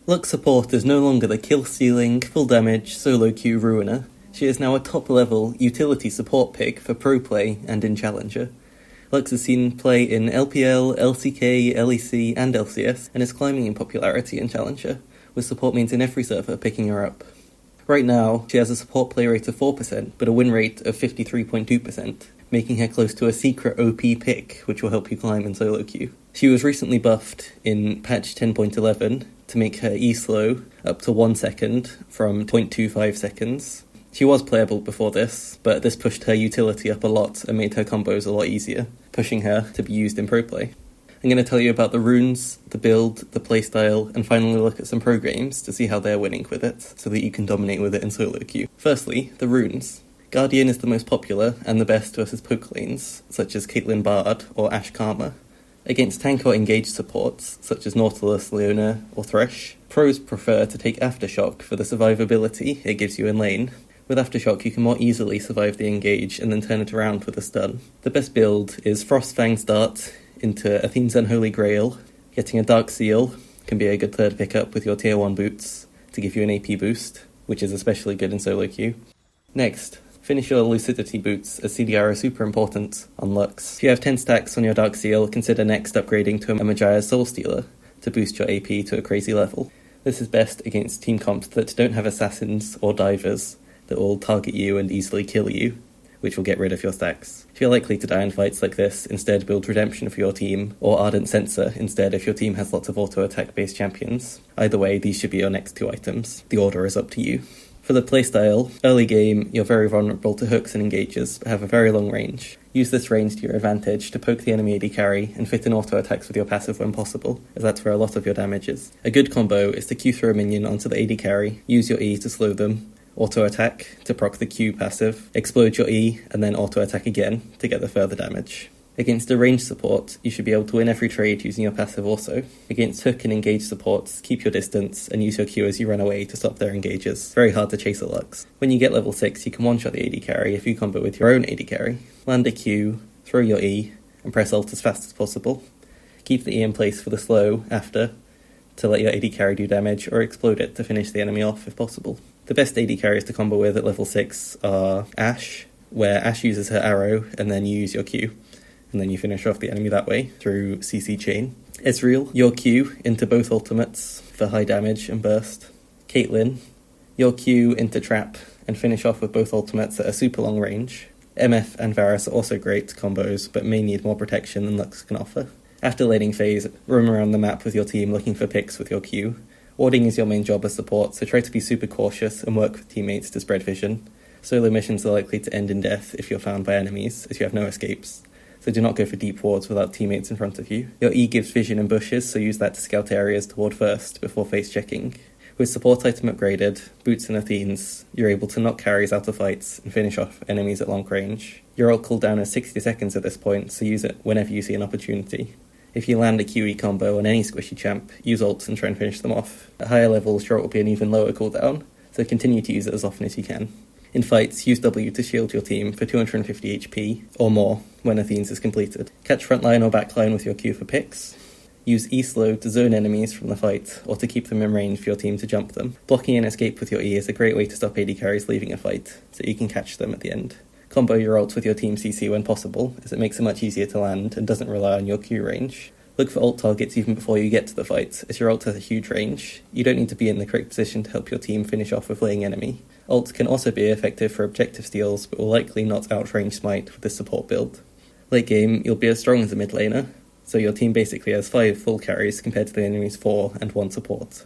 Lux Support is no longer the kill-stealing, full-damage, solo queue ruiner. She is now a top-level utility support pick for pro play and in Challenger. Lux is seen play in LPL, LCK, LEC, and LCS, and is climbing in popularity in Challenger, with support mains in every server picking her up. Right now, she has a support play rate of 4%, but a win rate of 53.2%, making her close to a secret OP pick, which will help you climb in solo queue. She was recently buffed in patch 10.11 to make her E-slow up to 1 second from 0.25 seconds. She was playable before this, but this pushed her utility up a lot and made her combos a lot easier, pushing her to be used in pro play. I'm going to tell you about the runes, the build, the playstyle, and finally look at some pro games to see how they're winning with it, so that you can dominate with it in solo queue. Firstly, the runes. Guardian is the most popular and the best versus poke lanes, such as Caitlyn Bard or Ashe Karma. Against tank or engaged supports, such as Nautilus, Leona, or Thresh, pros prefer to take Aftershock for the survivability it gives you in lane. With Aftershock, you can more easily survive the engage and then turn it around with a stun. The best build is Frostfang's Dart into Athene's Unholy Grail. Getting a Dark Seal can be a good third pickup with your tier 1 boots to give you an AP boost, which is especially good in solo queue. Next, finish your Lucidity boots, as CDR are super important on Lux. If you have 10 stacks on your Dark Seal, consider next upgrading to a Majia's Soul Stealer to boost your AP to a crazy level. This is best against team comps that don't have assassins or divers that will target you and easily kill you, which will get rid of your stacks. If you're likely to die in fights like this, instead build Redemption for your team, or Ardent Sensor instead if your team has lots of auto-attack based champions. Either way, these should be your next 2 items. The order is up to you. For the playstyle, early game, you're very vulnerable to hooks and engages, but have a very long range. Use this range to your advantage to poke the enemy AD carry and fit in auto-attacks with your passive when possible, as that's where a lot of your damage is. A good combo is to Q throw a minion onto the AD carry, use your E to slow them, auto-attack to proc the Q passive, explode your E, and then auto-attack again to get the further damage. Against a ranged support, you should be able to win every trade using your passive also. Against hook and engage supports, keep your distance and use your Q as you run away to stop their engages. Very hard to chase a Lux. When you get level 6, you can one-shot the AD carry if you combo with your own AD carry. Land a Q, throw your E, and press ult as fast as possible. Keep the E in place for the slow after, to let your AD carry do damage, or explode it to finish the enemy off if possible. The best AD carries to combo with at level 6 are Ashe, where Ashe uses her arrow and then you use your Q, and then you finish off the enemy that way through CC chain. Ezreal, your Q into both ultimates for high damage and burst. Caitlyn, your Q into trap and finish off with both ultimates at a super long range. MF and Varus are also great combos, but may need more protection than Lux can offer. After laning phase, roam around the map with your team looking for picks with your Q. Warding is your main job as support, so try to be super cautious and work with teammates to spread vision. Solo missions are likely to end in death if you're found by enemies, as you have no escapes, so do not go for deep wards without teammates in front of you. Your E gives vision in bushes, so use that to scout areas to ward first before face checking. With support item upgraded, Boots and Athenes, you're able to knock carries out of fights and finish off enemies at long range. Your ult cooldown is 60 seconds at this point, so use it whenever you see an opportunity. If you land a QE combo on any squishy champ, use ults and try and finish them off. At higher levels, your ult will be an even lower cooldown, so continue to use it as often as you can. In fights, use W to shield your team for 250 HP, or more, when Athenes is completed. Catch frontline or backline with your Q for picks. Use E-slow to zone enemies from the fight, or to keep them in range for your team to jump them. Blocking an escape with your E is a great way to stop AD carries leaving a fight, so you can catch them at the end. Combo your ults with your team CC when possible, as it makes it much easier to land and doesn't rely on your Q range. Look for ult targets even before you get to the fight, as your ult has a huge range. You don't need to be in the correct position to help your team finish off a fleeing enemy. Ults can also be effective for objective steals, but will likely not outrange Smite with this support build. Late game, you'll be as strong as a mid laner, so your team basically has 5 full carries compared to the enemy's 4 and 1 support.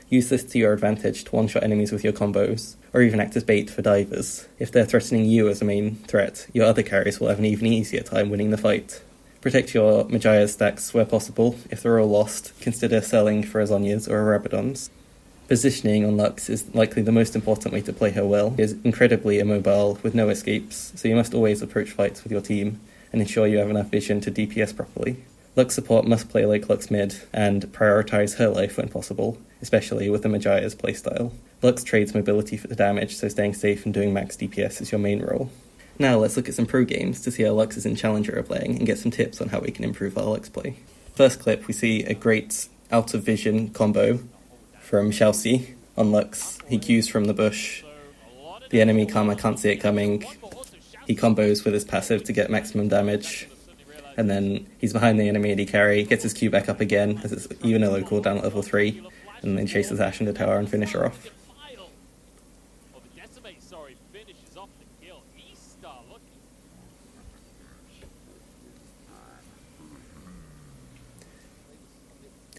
Use this to your advantage to one-shot enemies with your combos, or even act as bait for divers. If they're threatening you as a main threat, your other carries will have an even easier time winning the fight. Protect your Majia's stacks where possible. If they're all lost, consider selling for Azonias or Rabadons. Positioning on Lux is likely the most important way to play her well. She is incredibly immobile with no escapes, so you must always approach fights with your team and ensure you have enough vision to DPS properly. Lux support must play like Lux mid and prioritise her life when possible, especially with the Majia's playstyle. Lux trades mobility for the damage, so staying safe and doing max DPS is your main role. Now let's look at some pro games to see how Lux's in Challenger are playing and get some tips on how we can improve our Lux play. First clip, we see a great out of vision combo from Chelsea on Lux. He Qs from the bush. The enemy Karma can't see it coming. He combos with his passive to get maximum damage. And then he's behind the enemy and he carry, gets his Q back up again, as it's even a low cooldown at level 3, and then chases Ashe into tower and finish her off.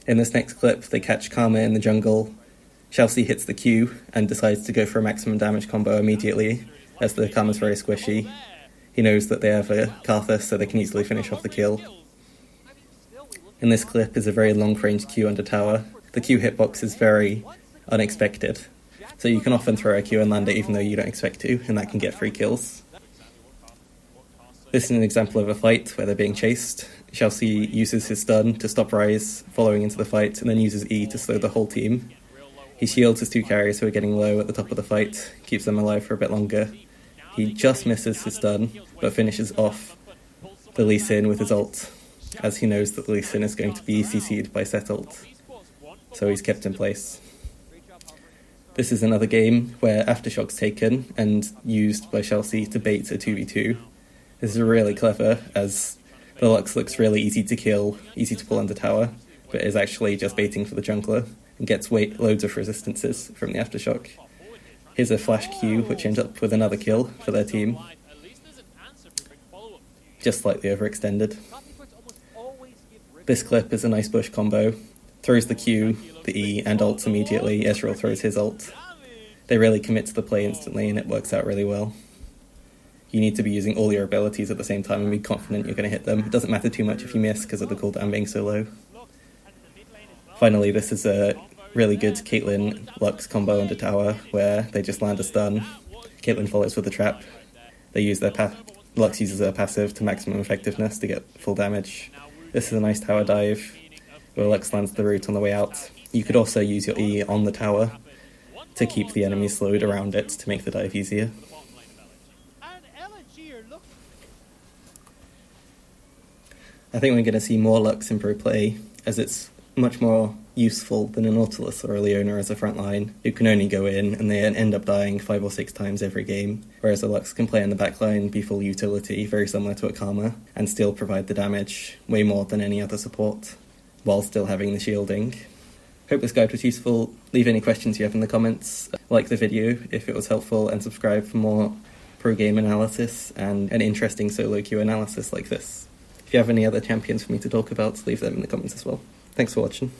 In this next clip, they catch Karma in the jungle. Chelsea hits the Q and decides to go for a maximum damage combo immediately, as the Karma's very squishy. He knows that they have a Karthus, so they can easily finish off the kill. In this clip is a very long-range Q under tower. The Q hitbox is very unexpected, so you can often throw a Q and land it even though you don't expect to, and that can get free kills. This is an example of a fight where they're being chased. Chelsea uses his stun to stop Ryze following into the fight, and then uses E to slow the whole team. He shields his 2 carries who are getting low at the top of the fight, keeps them alive for a bit longer. He just misses his stun, but finishes off the Lee Sin with his ult, as he knows that the Lee Sin is going to be CC'd by set ult, so he's kept in place. This is another game where Aftershock's taken and used by Chelsea to bait a 2v2. This is really clever, as the Lux looks really easy to kill, easy to pull under tower, but is actually just baiting for the jungler, and gets loads of resistances from the Aftershock. Here's a flash Q, which ends up with another kill for their team. Just slightly overextended. This clip is a nice bush combo. Throws the Q, the E, and ults immediately. Ezreal throws his ult. They really commit to the play instantly, and it works out really well. You need to be using all your abilities at the same time and be confident you're going to hit them. It doesn't matter too much if you miss because of the cooldown being so low. Finally, this is a really good Caitlyn Lux combo under tower where they just land a stun. Caitlyn follows with the trap. They use their Lux uses her passive to maximum effectiveness to get full damage. This is a nice tower dive where Lux lands the root on the way out. You could also use your E on the tower to keep the enemy slowed around it to make the dive easier. I think we're going to see more Lux in pro play, as it's much more useful than a Nautilus or a Leona as a frontline, who can only go in and they end up dying 5 or 6 times every game, whereas a Lux can play in the backline, be full utility, very similar to a Karma, and still provide the damage way more than any other support, while still having the shielding. Hope this guide was useful. Leave any questions you have in the comments, like the video if it was helpful, and subscribe for more pro-game analysis and an interesting solo queue analysis like this. If you have any other champions for me to talk about, leave them in the comments as well. Thanks for watching.